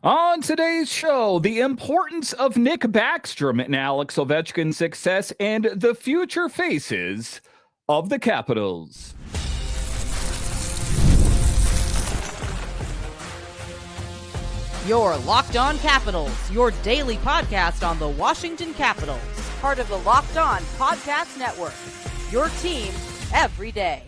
On today's show, the importance of Nick Backstrom and Alex Ovechkin's success and the future faces of the Capitals. Your Locked On Capitals, your daily podcast on the Washington Capitals. Part of the Locked On Podcast Network. Your team every day.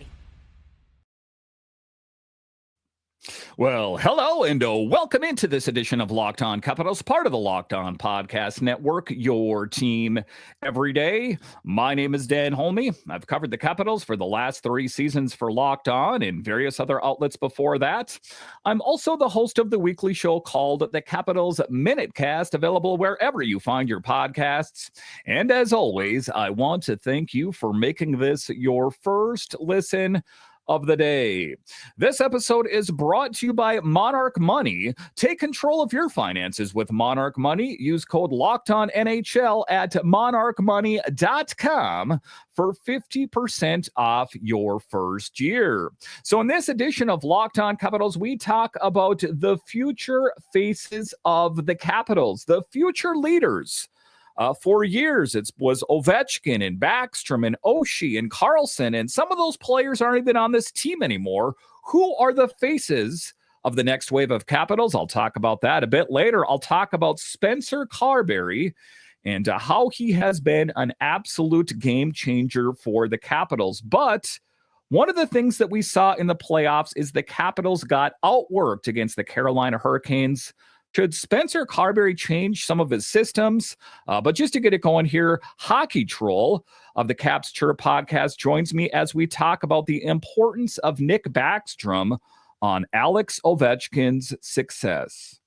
Well, hello and welcome into this edition of Locked On Capitals, part of the Locked On Podcast Network, your team every day. My name is Dan Holme. I've covered the Capitals for the last 3 seasons for Locked On and various other outlets before that. I'm also the host of the weekly show called The Capitals Minutecast, available wherever you find your podcasts. And as always, I want to thank you for making this your first listen of the day. This episode is brought to you by Monarch Money. Take control of your finances with Monarch Money. Use code LOCKEDONNHL at monarchmoney.com for 50% off your first year. So in this edition of Locked On Capitals, we talk about the future faces of the Capitals, the future leaders. For years, it was Ovechkin and Backstrom and Oshie and Carlson, and some of those players aren't even on this team anymore. Who are the faces of the next wave of Capitals? I'll talk about that a bit later. I'll talk about Spencer Carbery and how he has been an absolute game changer for the Capitals. But one of the things that we saw in the playoffs is the Capitals got outworked against the Carolina Hurricanes. Should Spencer Carbery change some of his systems? But just to get it going here, Hockey Troll of the Caps Chirp Podcast joins me as we talk about the importance of Nick Backstrom on Alex Ovechkin's success.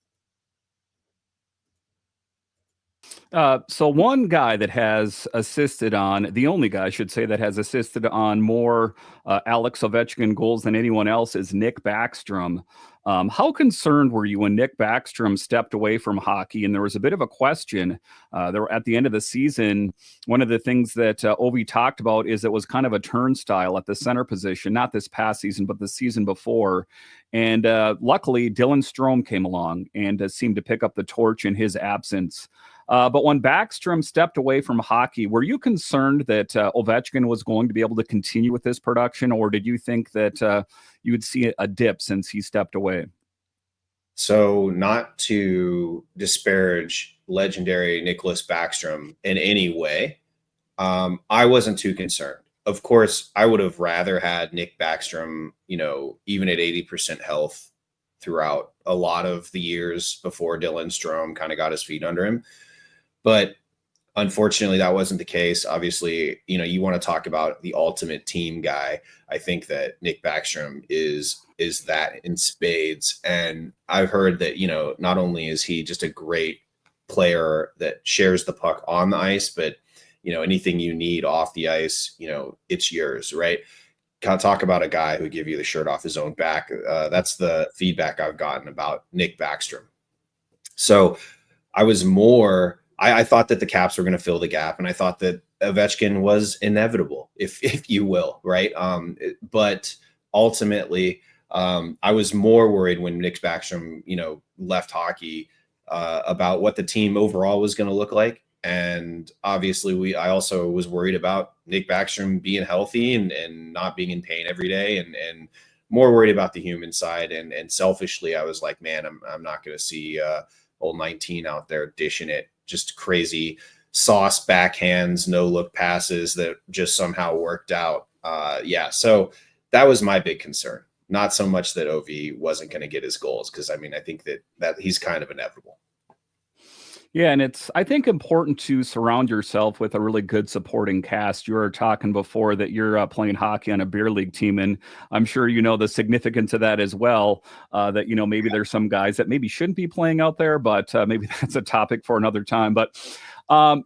So one guy that has assisted on, the only guy I should say that has assisted on more Alex Ovechkin goals than anyone else is Nick Backstrom. How concerned were you when Nick Backstrom stepped away from hockey? And there was a bit of a question there at the end of the season. One of the things that Ovi talked about is it was kind of a turnstile at the center position, not this past season, but the season before. And luckily, Dylan Strome came along and seemed to pick up the torch in his absence. But when Backstrom stepped away from hockey, were you concerned that Ovechkin was going to be able to continue with this production, or did you think that you would see a dip since he stepped away? So not to disparage legendary Nicklas Bäckström in any way, I wasn't too concerned. Of course, I would have rather had Nick Backstrom, even at 80% health throughout a lot of the years before Dylan Strome kind of got his feet under him. But unfortunately, that wasn't the case. Obviously, you want to talk about the ultimate team guy. I think that Nick Backstrom is that in spades. And I've heard that, not only is he just a great player that shares the puck on the ice, but, anything you need off the ice, it's yours, right? Can't talk about a guy who give you the shirt off his own back. That's the feedback I've gotten about Nick Backstrom. So I thought that the Caps were going to fill the gap, and I thought that Ovechkin was inevitable, if you will, right? But ultimately, I was more worried when Nick Backstrom, left hockey about what the team overall was going to look like. And obviously, I also was worried about Nick Backstrom being healthy and not being in pain every day, and more worried about the human side. And selfishly, I was like, man, I'm not going to see old 19 out there dishing it. Just crazy sauce backhands, no look passes that just somehow worked out. So that was my big concern. Not so much that Ovi wasn't going to get his goals, because I think that he's kind of inevitable. Yeah, and it's, I think, important to surround yourself with a really good supporting cast. You were talking before that you're playing hockey on a beer league team, and I'm sure you know the significance of that as well, that, maybe there's some guys that maybe shouldn't be playing out there, but maybe that's a topic for another time. But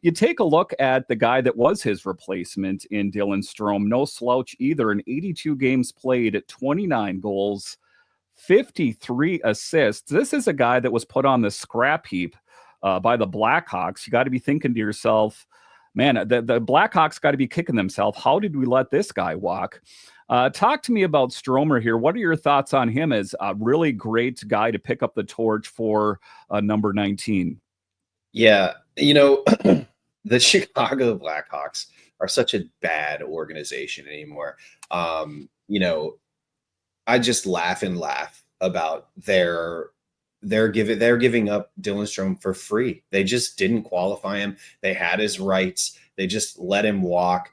you take a look at the guy that was his replacement in Dylan Strome, no slouch either, in 82 games played at 29 goals, 53 assists. This is a guy that was put on the scrap heap by the Blackhawks. You got to be thinking to yourself, man, the Blackhawks got to be kicking themselves. How did we let this guy walk? Talk to me about Strome here. What are your thoughts on him as a really great guy to pick up the torch for number 19? Yeah, the Chicago Blackhawks are such a bad organization anymore. I just laugh about they're giving up Dylan Strome for free. They just didn't qualify him. They had his rights. They just let him walk.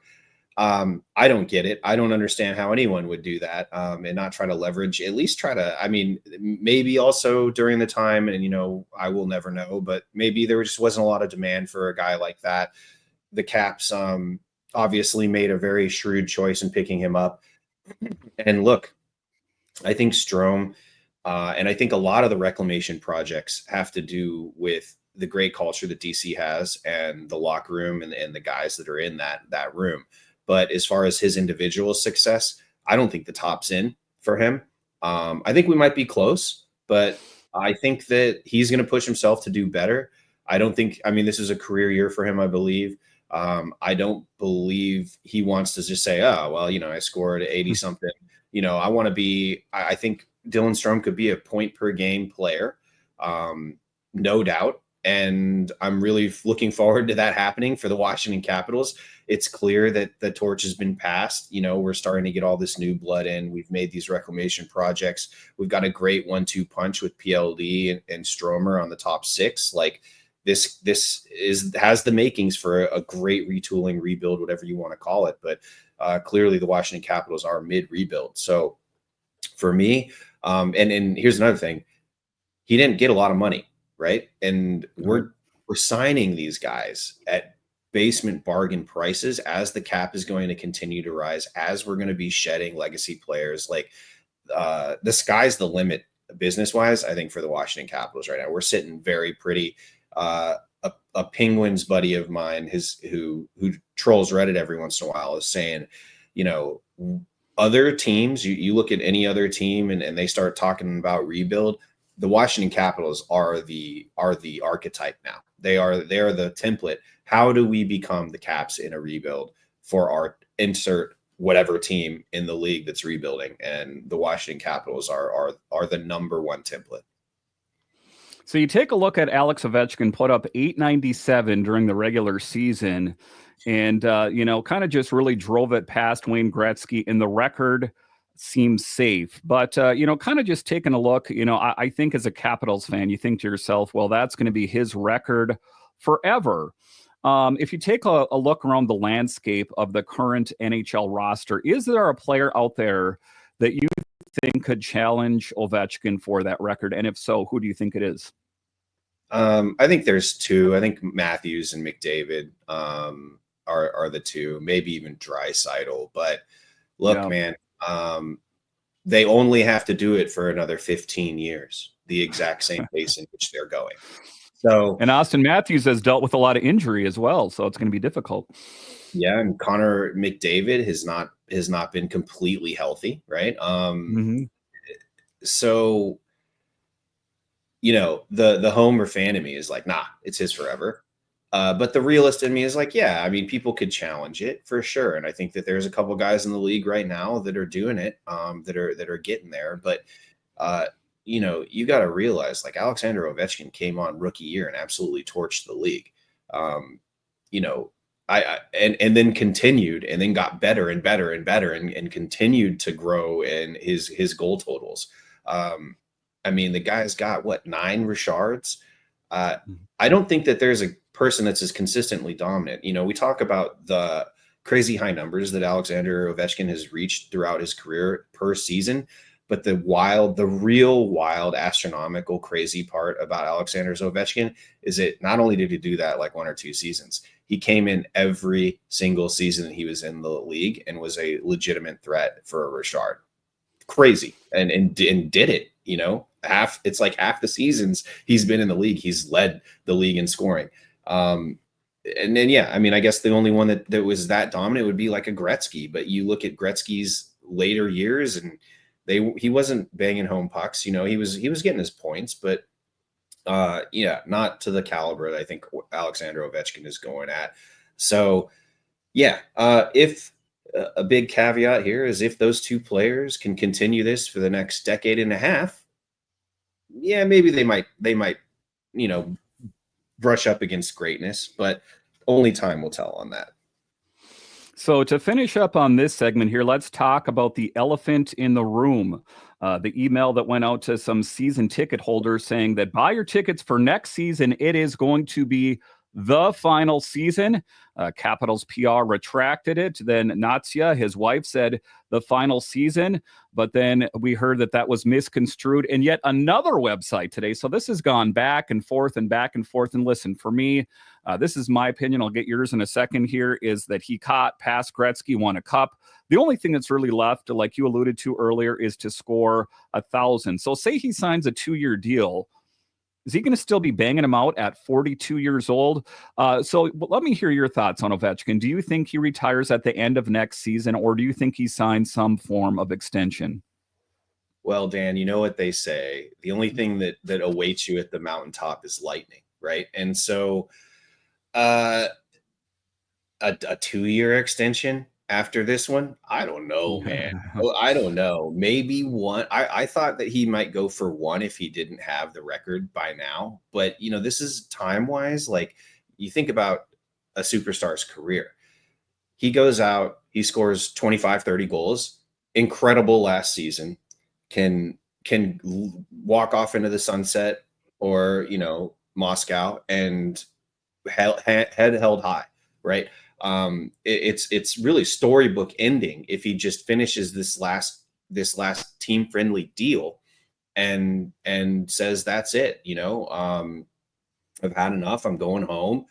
I don't get it. I don't understand how anyone would do that and not try to leverage, at least try to, maybe also during the time, and, I will never know, but maybe there just wasn't a lot of demand for a guy like that. The Caps obviously made a very shrewd choice in picking him up. And look, I think Strome, and I think a lot of the reclamation projects have to do with the great culture that DC has and the locker room and the guys that are in that room. But as far as his individual success, I don't think the top's in for him. I think we might be close, but I think that he's going to push himself to do better. This is a career year for him, I believe. I don't believe he wants to just say, oh, well, I scored 80 something. I think Dylan Strome could be a point per game player. No doubt. And I'm really looking forward to that happening for the Washington Capitals. It's clear that the torch has been passed. We're starting to get all this new blood in. We've made these reclamation projects. We've got a great 1-2 punch with PLD and Stromer on the top six. Like this has the makings for a great retooling, rebuild, whatever you want to call it. But clearly the Washington Capitals are mid-rebuild. So for me, and here's another thing. He didn't get a lot of money, right? And we're signing these guys at basement bargain prices as the cap is going to continue to rise, as we're going to be shedding legacy players. Like the sky's the limit business-wise, I think, for the Washington Capitals right now. We're sitting very pretty. A Penguins buddy of mine, who trolls Reddit every once in a while, is saying, other teams, you look at any other team and they start talking about rebuild. The Washington Capitals are the archetype now. They are the template. How do we become the Caps in a rebuild for our insert whatever team in the league that's rebuilding? And the Washington Capitals are the number one template. So you take a look at Alex Ovechkin, put up .897 during the regular season, and kind of just really drove it past Wayne Gretzky, and the record seems safe. But kind of just taking a look, I think as a Capitals fan, you think to yourself, well, that's going to be his record forever. If you take a look around the landscape of the current NHL roster, is there a player out there that you think could challenge Ovechkin for that record? And if so, who do you think it is? I think there's two. I think Matthews and McDavid are the two, maybe even Draisaitl. But look, man, they only have to do it for another 15 years, the exact same pace in which they're going. So, and Austin Matthews has dealt with a lot of injury as well, so it's going to be difficult. Yeah, and Connor McDavid has not been completely healthy, right? So, the homer fan in me is like, nah, it's his forever. But the realist in me is like, yeah, people could challenge it for sure. And I think that there's a couple guys in the league right now that are doing it, that are getting there. But you got to realize, like, Alexander Ovechkin came on rookie year and absolutely torched the league. And then continued and then got better and better and better and continued to grow in his goal totals. The guy's got 9 Richards. I don't think that there's a person that's as consistently dominant. We talk about the crazy high numbers that Alexander Ovechkin has reached throughout his career per season. But the real wild, astronomical, crazy part about Alexander Ovechkin is that not only did he do that like 1 or 2 seasons, he came in every single season that he was in the league and was a legitimate threat for a Richard. Crazy. And did it, it's like half the seasons he's been in the league, he's led the league in scoring. And then, I guess the only one that was that dominant would be like a Gretzky. But you look at Gretzky's later years and he wasn't banging home pucks. He was getting his points, but not to the caliber that I think Alexander Ovechkin is going at. So if a big caveat here is if those two players can continue this for the next decade and a half, yeah, maybe they might, brush up against greatness, but only time will tell on that. So to finish up on this segment here, let's talk about the elephant in the room. The email that went out to some season ticket holders saying that buy your tickets for next season. It is going to be the final season. Capitals PR retracted it. Then Natsya, his wife, said the final season. But then we heard that was misconstrued in yet another website today. So this has gone back and forth and back and forth. And listen, for me, this is my opinion. I'll get yours in a second here, is that he caught past Gretzky, won a cup. The only thing that's really left, like you alluded to earlier, is to score 1,000. So say he signs a 2-year deal. Is he going to still be banging him out at 42 years old? So let me hear your thoughts on Ovechkin. Do you think he retires at the end of next season, or do you think he signs some form of extension? Well, Dan, you know what they say. The only thing that awaits you at the mountaintop is lightning, right? And so a 2-year extension after this one, I don't know, man. I don't know. Maybe one. I thought that he might go for one if he didn't have the record by now. But, this is time-wise. Like, you think about a superstar's career. He goes out, he scores 25, 30 goals. Incredible last season. Can walk off into the sunset or, Moscow and head held high, right? It's really storybook ending if he just finishes this last team friendly deal and says that's it. I've had enough. I'm going home.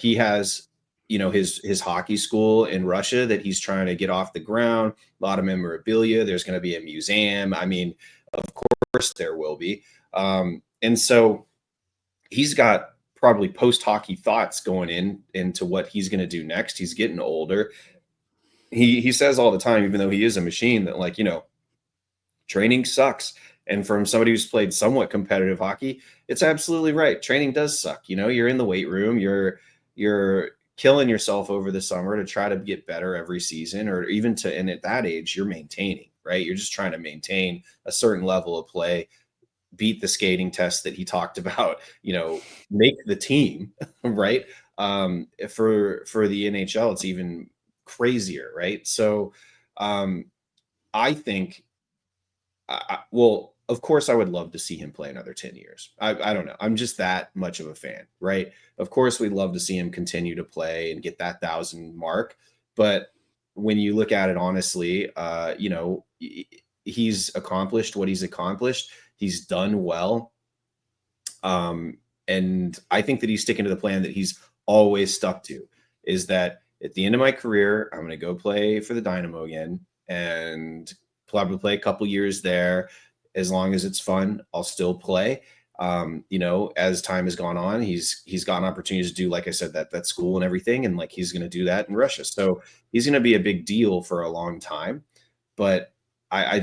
He has his hockey school in Russia that he's trying to get off the ground. A lot of memorabilia. There's going to be a museum. I mean, of course there will be. And so he's got probably post-hockey thoughts going into what he's going to do next. He's getting older. He says all the time, even though he is a machine, that training sucks. And from somebody who's played somewhat competitive hockey, it's absolutely right. Training does suck. You're in the weight room. You're killing yourself over the summer to try to get better every season, or even and at that age, you're maintaining, right? You're just trying to maintain a certain level of play, beat the skating test that he talked about, make the team, right? For the NHL, it's even crazier, right? So I think, well, of course, I would love to see him play another 10 years. I don't know. I'm just that much of a fan, right? Of course, we'd love to see him continue to play and get that 1,000 mark. But when you look at it honestly, he's accomplished what he's accomplished. He's done well. And I think that he's sticking to the plan that he's always stuck to, is that at the end of my career, I'm going to go play for the Dynamo again and probably play a couple years there. As long as it's fun, I'll still play. As time has gone on, he's gotten opportunities to do, like I said, that school and everything. And he's going to do that in Russia. So he's going to be a big deal for a long time. But I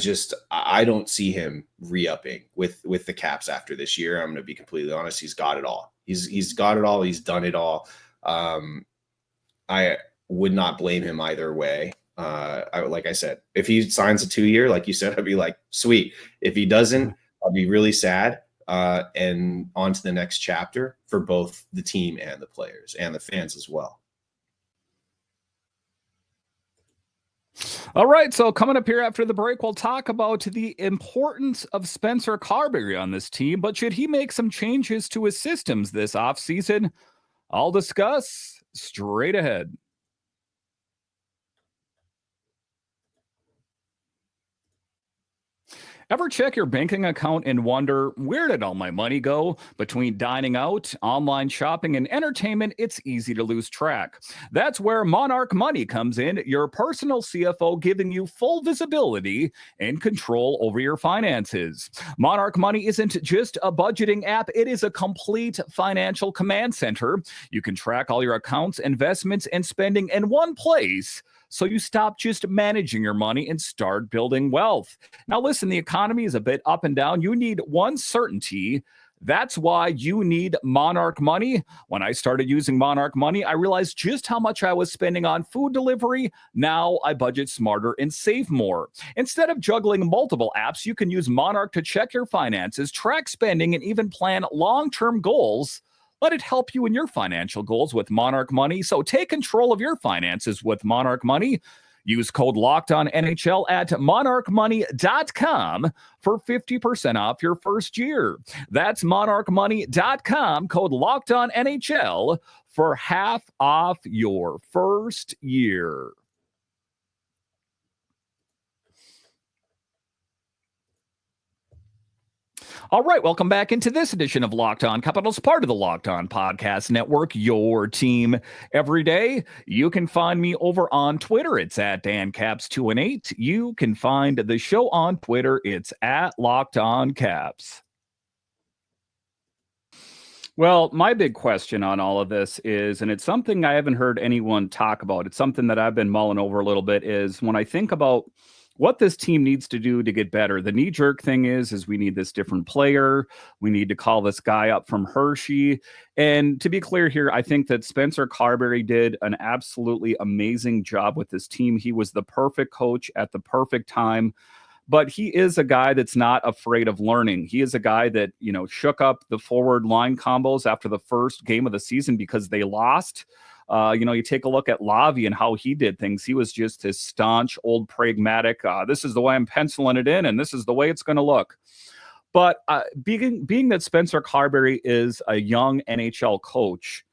don't see him re-upping with the Caps after this year. I'm going to be completely honest. He's got it all. He's got it all. He's done it all. I would not blame him either way. Like I said, if he signs a 2-year, like you said, I'd be like, sweet. If he doesn't, I'll be really sad. And on to the next chapter for both the team and the players and the fans as well. All right, so coming up here after the break, we'll talk about the importance of Spencer Carbery on this team, but should he make some changes to his systems this offseason? I'll discuss straight ahead. Ever check your banking account and wonder, where did all my money go? Between dining out, online shopping, and entertainment, it's easy to lose track. That's where Monarch Money comes in, your personal CFO giving you full visibility and control over your finances. Monarch Money isn't just a budgeting app, it is a complete financial command center. You can track all your accounts, investments, and spending in one place, so you stop just managing your money and start building wealth. Now listen, the economy is a bit up and down. You need one certainty, That's why you need Monarch Money. When I started using Monarch Money, I realized just how much I was spending on food delivery. Now I budget smarter and save more. Instead of juggling multiple apps, you can use Monarch to check your finances, track spending, and even plan long-term goals. Let it help you in your financial goals with Monarch Money. So take control of your finances with Monarch Money. Use code LOCKEDONNHL at monarchmoney.com for 50% off your first year. That's monarchmoney.com, code LOCKEDONNHL for half off your first year. All right, welcome back into this edition of Locked On Capitals, part of the Locked On Podcast Network, your team every day. You can find me over on Twitter. It's at DanCaps218. You can find the show on Twitter. It's at Locked On Caps. Well, my big question on all of this is, and it's something I haven't heard anyone talk about, it's something that I've been mulling over a little bit, is when I think about what this team needs to do to get better. The knee-jerk thing is we need this different player. We need to call this guy up from Hershey. And to be clear here, I think that Spencer Carbery did an absolutely amazing job with this team. He was the perfect coach at the perfect time. But he is a guy that's not afraid of learning. He is a guy that, shook up the forward line combos after the first game of the season because they lost. You take a look at Lavi and how he did things. He was just his staunch, old, pragmatic, this is the way I'm penciling it in, and this is the way it's going to look. But being that Spencer Carbery is a young NHL coach,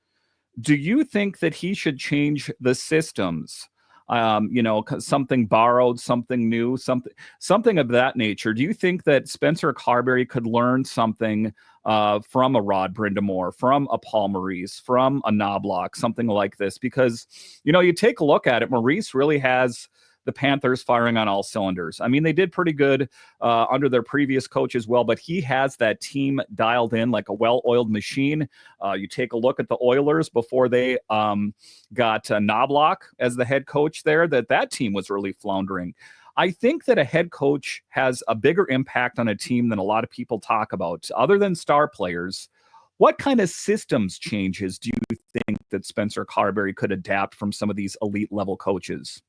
do you think that he should change the systems? Something borrowed, something new, something of that nature. Do you think that Spencer Carbery could learn something from a Rod Brind'Amour, from a Paul Maurice, from a Knobloch, something like this? Because, you take a look at it, Maurice really has the Panthers firing on all cylinders. I mean, they did pretty good under their previous coach as well, but he has that team dialed in like a well-oiled machine. You take a look at the Oilers before they got Knobloch as the head coach there, that team was really floundering. I think that a head coach has a bigger impact on a team than a lot of people talk about. Other than star players, what kind of systems changes do you think that Spencer Carbery could adapt from some of these elite level coaches?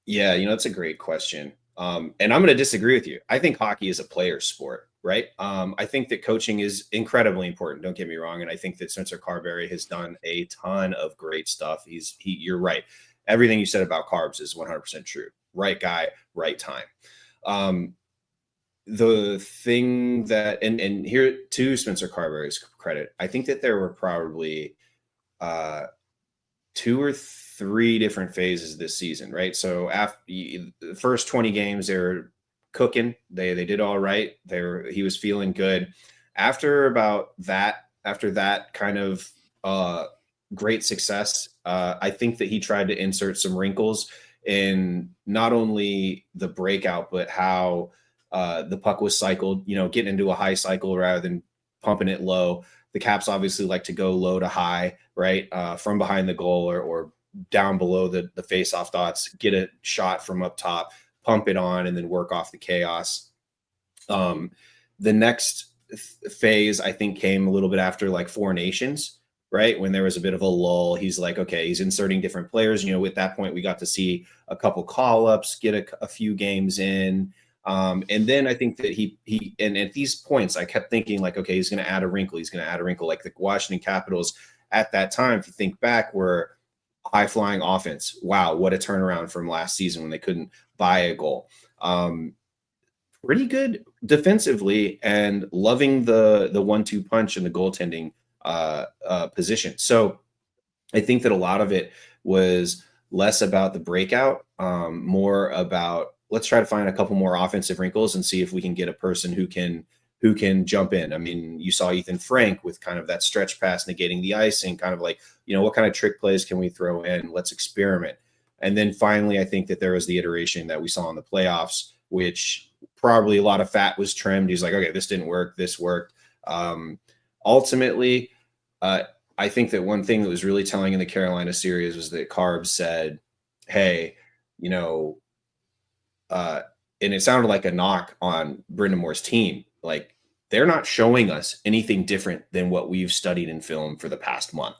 Yeah, that's a great question. And I'm going to disagree with you. I think hockey is a player sport, right? I think that coaching is incredibly important. Don't get me wrong. And I think that Spencer Carbery has done a ton of great stuff. You're right. Everything you said about Carbs is 100% true. Right guy, right time. The thing that, and here to Spencer Carbery's credit, I think that there were probably 2 or 3 different phases this season, right? So after the first 20 games, they were cooking. They did all right. He was feeling good. After that kind of great success, I think that he tried to insert some wrinkles in not only the breakout, but how the puck was cycled, getting into a high cycle rather than pumping it low. The Caps obviously like to go low to high, right? From behind the goal or down below the face-off dots, get a shot from up top, pump it on, and then work off the chaos. The next phase, I think, came a little bit after like 4 Nations, right? When there was a bit of a lull, he's like, okay, he's inserting different players. At that point, we got to see a couple call-ups, get a few games in. And then I think that he and at these points, I kept thinking like, okay, he's going to add a wrinkle. He's going to add a wrinkle. Like the Washington Capitals at that time, if you think back, were high-flying offense. Wow, what a turnaround from last season when they couldn't buy a goal. Pretty good defensively and loving the 1-2 punch and the goaltending position. So I think that a lot of it was less about the breakout, more about let's try to find a couple more offensive wrinkles and see if we can get a person who can jump in. I mean, you saw Ethan Frank with kind of that stretch pass negating the icing, kind of like, what kind of trick plays can we throw in? Let's experiment. And then finally, I think that there was the iteration that we saw in the playoffs, which probably a lot of fat was trimmed. He's like, okay, this didn't work. This worked. Ultimately, I think that one thing that was really telling in the Carolina series was that Carbs said, hey, and it sounded like a knock on Brind'Amour's team. Like, they're not showing us anything different than what we've studied in film for the past month.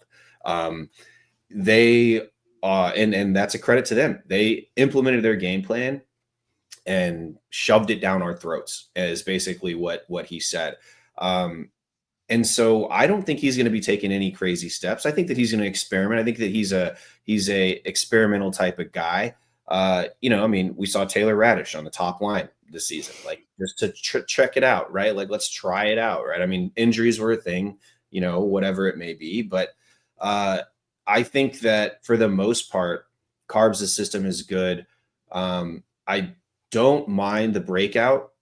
They and that's a credit to them. They implemented their game plan and shoved it down our throats, is basically what he said. And so I don't think he's going to be taking any crazy steps. I think that he's going to experiment. I think that he's a experimental type of guy. I mean, we saw Taylor Radish on the top line this season, like just to check it out, right? Like, let's try it out, right? I mean, injuries were a thing, whatever it may be. But I think that for the most part, Carbs' system is good. I don't mind the breakout.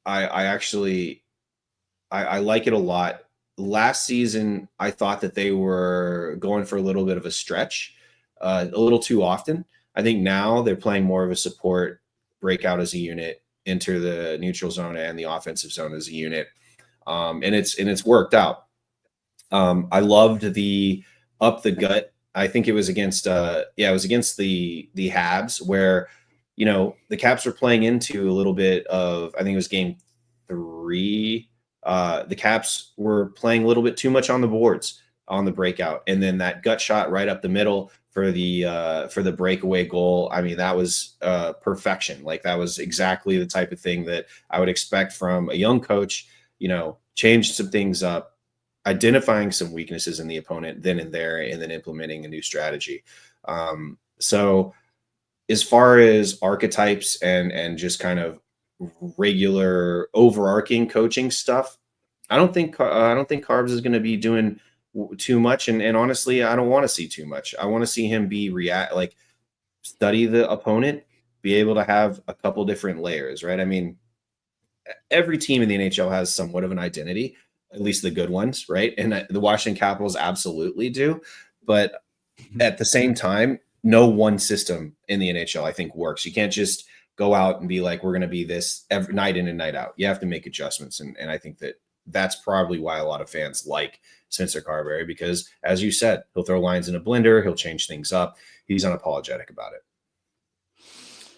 I actually like it a lot. Last season, I thought that they were going for a little bit of a stretch, a little too often. I think now they're playing more of a support, breakout as a unit, enter the neutral zone and the offensive zone as a unit, and it's worked out. I loved the up the gut. I think it was against the Habs, where the Caps were playing into a little bit of, I think it was game 3. The Caps were playing a little bit too much on the boards on the breakout, and then that gut shot right up the middle for the breakaway goal. I mean, that was perfection. Like, that was exactly the type of thing that I would expect from a young coach. Change some things up, identifying some weaknesses in the opponent then and there, and then implementing a new strategy. So as far as archetypes and just kind of regular overarching coaching stuff, I don't think Carbs is going to be doing too much, and honestly, I don't want to see too much. I want to see him study the opponent, be able to have a couple different layers, right? I mean, every team in the NHL has somewhat of an identity, at least the good ones, right? And the Washington Capitals absolutely do, but at the same time, no one system in the NHL I think works. You can't just go out and be like, we're going to be this every night in and night out. You have to make adjustments. And I think that's probably why a lot of fans like Spencer Carbery, because as you said, he'll throw lines in a blender. He'll change things up. He's unapologetic about it.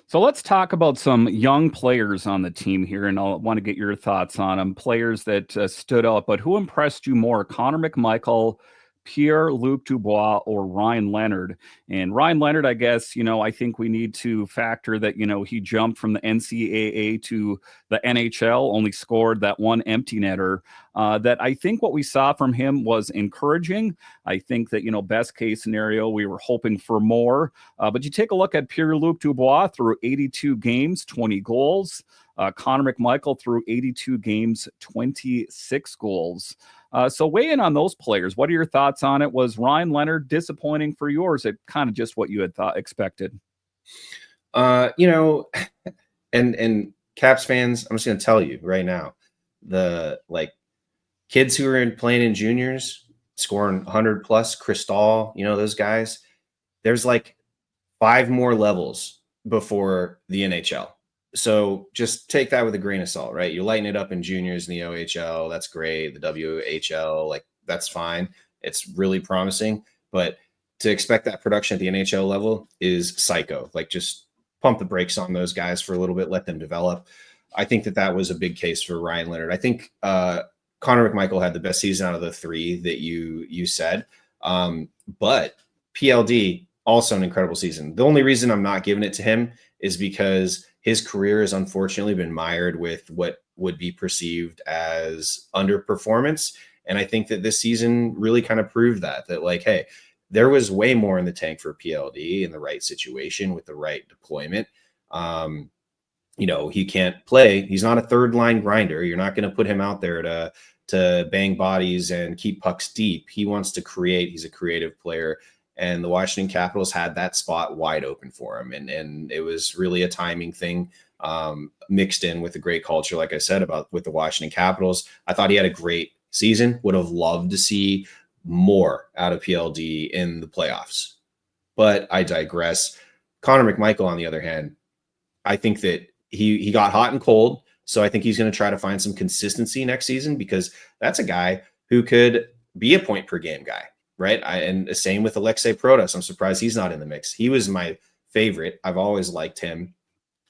So let's talk about some young players on the team here, and I want to get your thoughts on them. Players that stood out, but who impressed you more? Connor McMichael, Pierre-Luc Dubois, or Ryan Leonard? And Ryan Leonard, I guess, I think we need to factor that, he jumped from the NCAA to the NHL, only scored that one empty netter. That I think what we saw from him was encouraging. I think that, best case scenario, we were hoping for more. But you take a look at Pierre-Luc Dubois through 82 games, 20 goals. Connor McMichael through 82 games, 26 goals. So weigh in on those players. What are your thoughts on it? Was Ryan Leonard disappointing for you, or is it kind of just what you had expected? And Caps fans, I'm just going to tell you right now, the kids who are playing in juniors, scoring 100 plus, Cristal, those guys, there's 5 more levels before the NHL. So just take that with a grain of salt, right? You lighten it up in juniors in the OHL. That's great. The WHL, that's fine. It's really promising. But to expect that production at the NHL level is psycho. Just pump the brakes on those guys for a little bit, let them develop. I think that was a big case for Ryan Leonard. I think Connor McMichael had the best season out of the 3 that you said. But PLD, also an incredible season. The only reason I'm not giving it to him is because his career has unfortunately been mired with what would be perceived as underperformance. And I think that this season really kind of proved that hey, there was way more in the tank for PLD in the right situation with the right deployment. He can't play. He's not a third line grinder. You're not going to put him out there to bang bodies and keep pucks deep. He wants to create. He's a creative player. And the Washington Capitals had that spot wide open for him. And it was really a timing thing mixed in with a great culture, like I said, with the Washington Capitals. I thought he had a great season. Would have loved to see more out of PLD in the playoffs. But I digress. Connor McMichael, on the other hand, I think that he got hot and cold. So I think he's going to try to find some consistency next season, because that's a guy who could be a point per game guy. Right. And the same with Alexei Protas. I'm surprised he's not in the mix. He was my favorite. I've always liked him.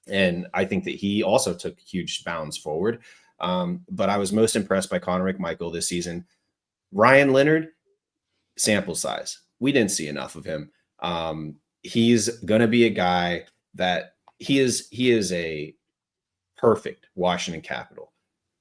And I think that he also took huge bounds forward. But I was most impressed by Connor McMichael this season. Ryan Leonard, sample size. We didn't see enough of him. He's going to be a guy that he is a perfect Washington Capital.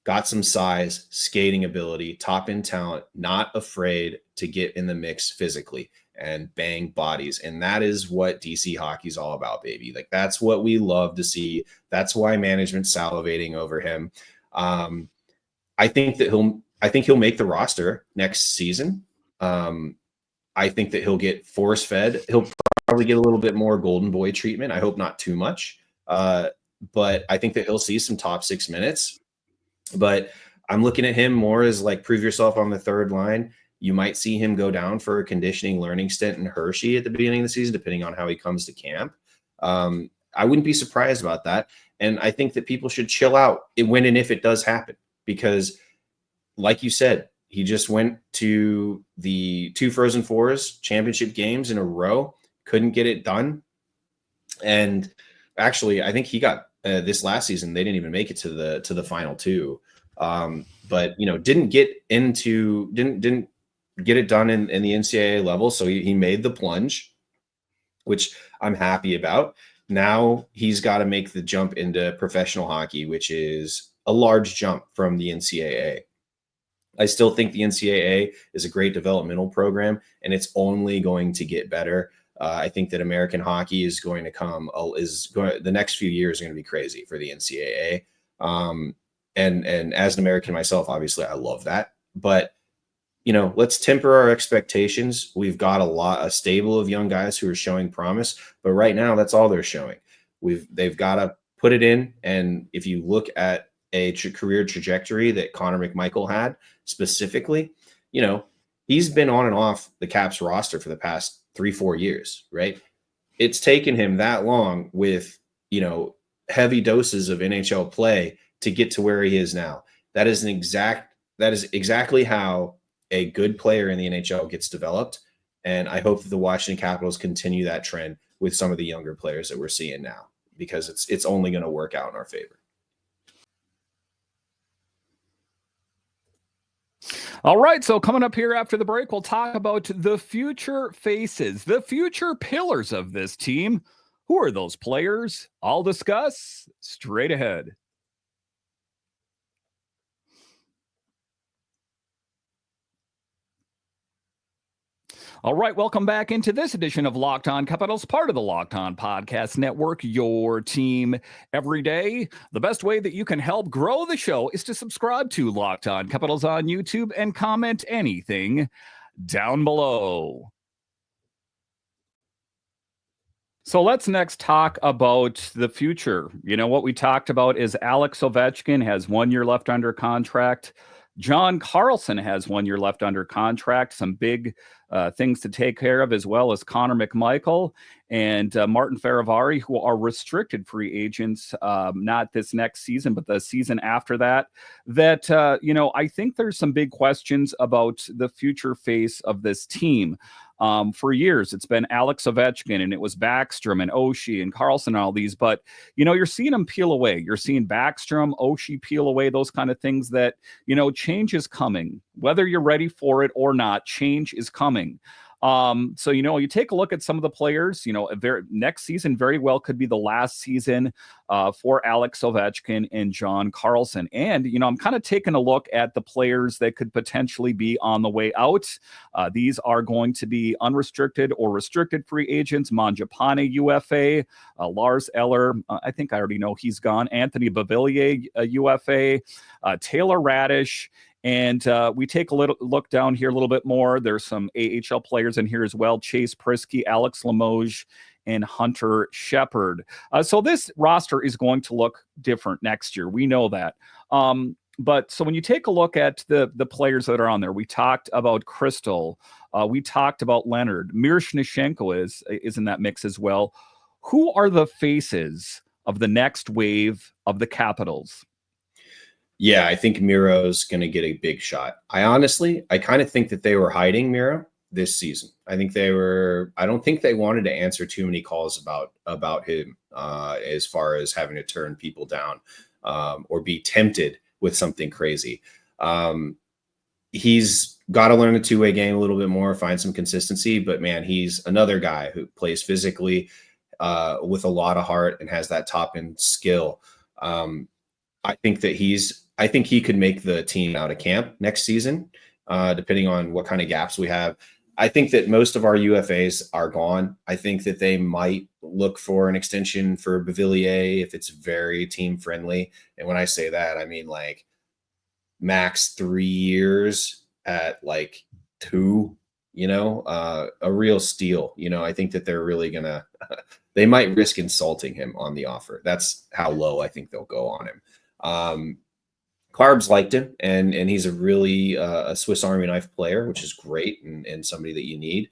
Got some size, skating ability, top end talent, not afraid to get in the mix physically and bang bodies. And that is what DC hockey is all about, baby. Like, that's what we love to see. That's why management's salivating over him. I think he'll make the roster next season. I think that he'll get force fed. He'll probably get a little bit more golden boy treatment. I hope not too much. But I think that he'll see some top 6 minutes. But I'm looking at him more as like, prove yourself on the third line. You might see him go down for a conditioning learning stint in Hershey at the beginning of the season, depending on how he comes to camp. I wouldn't be surprised about that. And I think that people should chill out when and if it does happen, because like you said, he just went to the 2 Frozen Fours championship games in a row, couldn't get it done. And actually, I think he got this last season, they didn't even make it to the final 2. But didn't get it done in the NCAA level. So he made the plunge, which I'm happy about. Now he's got to make the jump into professional hockey, which is a large jump from the NCAA. I still think the NCAA is a great developmental program, and it's only going to get better. I think that American hockey is going to the next few years are going to be crazy for the NCAA. And as an American myself, obviously I love that, but let's temper our expectations. We've got a stable of young guys who are showing promise, but right now that's all they're showing. They've got to put it in. And if you look at a career trajectory that Connor McMichael had specifically, he's been on and off the Caps roster for the past 3-4 years, right? It's taken him that long with, heavy doses of NHL play to get to where he is now. That is exactly how a good player in the NHL gets developed. And I hope that the Washington Capitals continue that trend with some of the younger players that we're seeing now, because it's only going to work out in our favor. All right, so coming up here after the break, we'll talk about the future faces, the future pillars of this team. Who are those players? I'll discuss straight ahead. All right, welcome back into this edition of Locked On Capitals, part of the Locked On Podcast Network, your team every day. The best way that you can help grow the show is to subscribe to Locked On Capitals on YouTube and comment anything down below. So let's next talk about the future. What we talked about is Alex Ovechkin has 1 year left under contract. John Carlson has 1 year left under contract. Some big things to take care of, as well as Connor McMichael and Martin Faravari, who are restricted free agents, not this next season, but the season after that. I think there's some big questions about the future face of this team. For years, it's been Alex Ovechkin, and it was Backstrom and Oshie and Carlson and all these. But, you're seeing them peel away. You're seeing Backstrom, Oshie peel away, those kind of things that, change is coming. Whether you're ready for it or not, change is coming. So, you take a look at some of the players, next season very well could be the last season for Alex Ovechkin and John Carlson. And, I'm kind of taking a look at the players that could potentially be on the way out. These are going to be unrestricted or restricted free agents. Mangiapane, UFA, Lars Eller, I think I already know he's gone. Anthony Beauvillier, UFA, Taylor Radish. And we take a look down here a little bit more. There's some AHL players in here as well. Chase Prisky, Alex Limoges, and Hunter Shepard. So this roster is going to look different next year. We know that. But so when you take a look at the players that are on there, we talked about Crystal. We talked about Leonard. Miroshnichenko is in that mix as well. Who are the faces of the next wave of the Capitals? Yeah, I think Miro's going to get a big shot. I kind of think that they were hiding Miro this season. I don't think they wanted to answer too many calls about him as far as having to turn people down or be tempted with something crazy. He's got to learn the two-way game a little bit more, find some consistency, but man, he's another guy who plays physically with a lot of heart and has that top end skill. I think he could make the team out of camp next season, depending on what kind of gaps we have. I think that most of our UFAs are gone. I think that they might look for an extension for Beauvillier if it's very team friendly. And when I say that, I mean like max 3 years at like 2, a real steal. I think that they're really gonna they might risk insulting him on the offer. That's how low I think they'll go on him. Carbs liked him, and he's a really a Swiss Army knife player, which is great, and somebody that you need.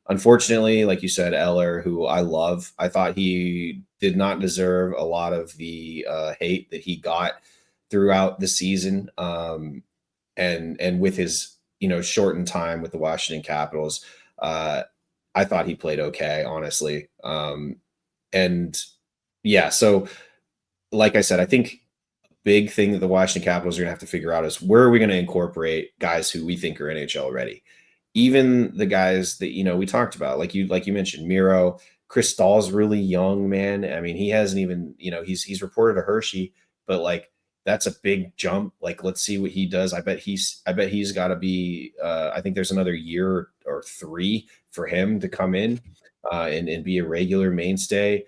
Unfortunately, like you said, Eller, who I love, I thought he did not deserve a lot of the hate that he got throughout the season, and with his shortened time with the Washington Capitals. I thought he played okay, honestly. And yeah, so like I said, I think big thing that the Washington Capitals are going to have to figure out is where are we going to incorporate guys who we think are NHL ready? Even the guys that, we talked about, like you mentioned, Miro, Chris Stahl's really young, man. I mean, he hasn't even, he's reported to Hershey, but like, that's a big jump. Like, let's see what he does. I bet he's got to be, I think there's another year or 3 for him to come in and be a regular mainstay.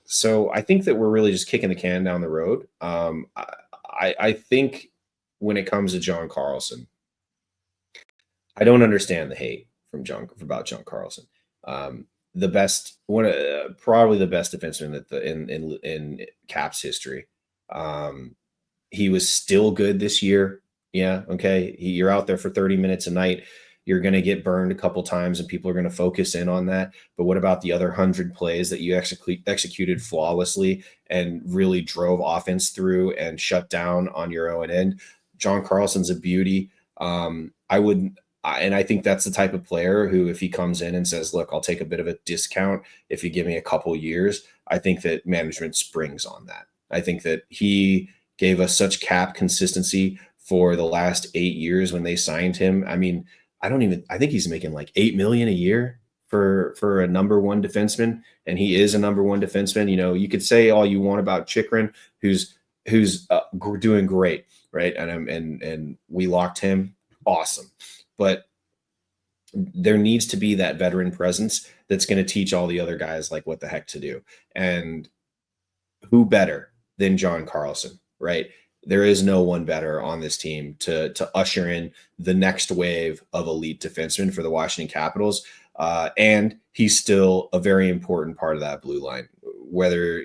So I think that we're really just kicking the can down the road. I think when it comes to John Carlson, I don't understand the hate about John Carlson. The best one, probably the best defenseman in Caps history. He was still good this year. Yeah. Okay. You're out there for 30 minutes a night. You're going to get burned a couple times and people are going to focus in on that. But what about the other 100 plays that you executed flawlessly and really drove offense through and shut down on your own end? John Carlson's a beauty. And I think that's the type of player who, if he comes in and says, look, I'll take a bit of a discount if you give me a couple years, I think that management springs on that. I think that he gave us such cap consistency for the last 8 years when they signed him. I mean, I think he's making like $8 million a year for a number one defenseman. And he is a number one defenseman. You could say all you want about Chychrun, who's doing great. Right. And we locked him. Awesome. But there needs to be that veteran presence that's going to teach all the other guys like what the heck to do. And who better than John Carlson, right? There is no one better on this team to usher in the next wave of elite defensemen for the Washington Capitals. And he's still a very important part of that blue line. Whether,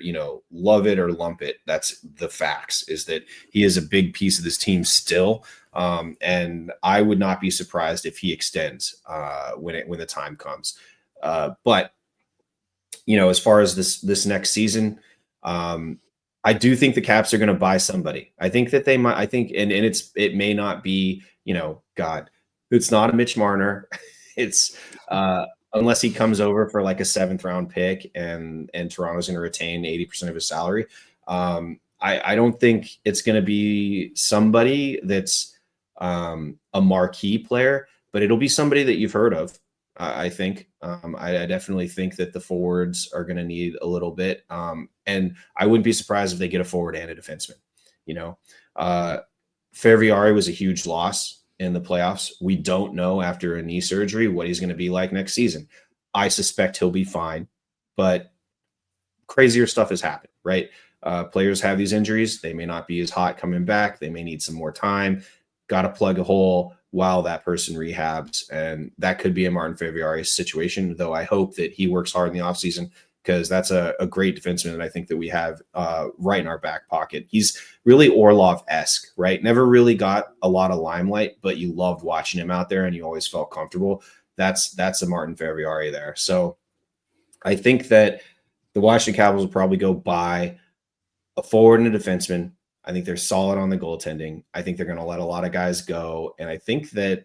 love it or lump it, that's the facts, is that he is a big piece of this team still. And I would not be surprised if he extends when the time comes. But, as far as this next season, I do think the Caps are going to buy somebody. I think that they might. I think, and it may not be, God, it's not a Mitch Marner. It's unless he comes over for like a 7th round pick and Toronto's going to retain 80% of his salary. I don't think it's going to be somebody that's a marquee player, but it'll be somebody that you've heard of. I think I definitely think that the forwards are going to need a little bit. And I wouldn't be surprised if they get a forward and a defenseman. Ferviari was a huge loss in the playoffs. We don't know after a knee surgery what he's going to be like next season. I suspect he'll be fine, but crazier stuff has happened, right? Players have these injuries. They may not be as hot coming back. They may need some more time. Got to plug a hole while that person rehabs. And that could be a Martin Ferviari situation, though I hope that he works hard in the offseason, because that's a great defenseman that I think that we have right in our back pocket. He's really Orlov-esque, right? Never really got a lot of limelight, but you loved watching him out there and you always felt comfortable. That's a Martin Ferviari there. So I think that the Washington Capitals will probably go buy a forward and a defenseman. I think they're solid on the goaltending. I think they're going to let a lot of guys go. And I think that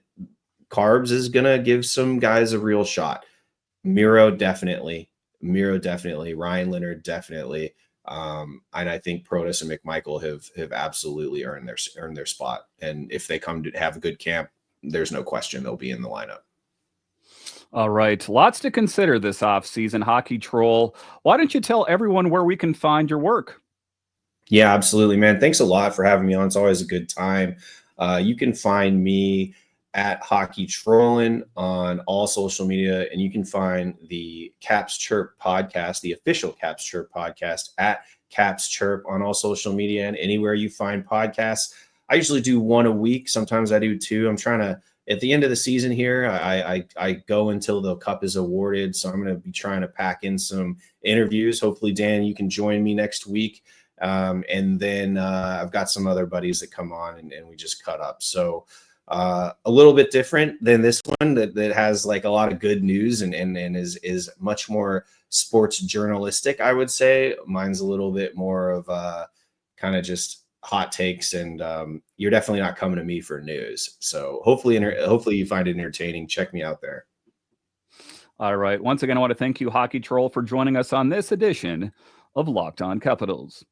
Carbs is going to give some guys a real shot. Miro definitely. Ryan Leonard definitely. And I think Protas and McMichael have absolutely earned their spot. And if they come to have a good camp, there's no question they'll be in the lineup. All right. Lots to consider this offseason, Hockey Troll. Why don't you tell everyone where we can find your work? Yeah, absolutely, man. Thanks a lot for having me on. It's always a good time. You can find me at Hockey Trollin on all social media, and you can find the Caps Chirp podcast, the official Caps Chirp podcast, at Caps Chirp on all social media and anywhere you find podcasts. I usually do one a week. Sometimes I do two. I'm trying to, at the end of the season here, I go until the cup is awarded. So I'm going to be trying to pack in some interviews. Hopefully, Dan, you can join me next week. And then I've got some other buddies that come on and we just cut up. So a little bit different than this one that has like a lot of good news and is much more sports journalistic, I would say. Mine's a little bit more of kind of just hot takes, and you're definitely not coming to me for news. So hopefully you find it entertaining. Check me out there. All right. Once again, I want to thank you, Hockey Troll, for joining us on this edition of Locked On Capitals.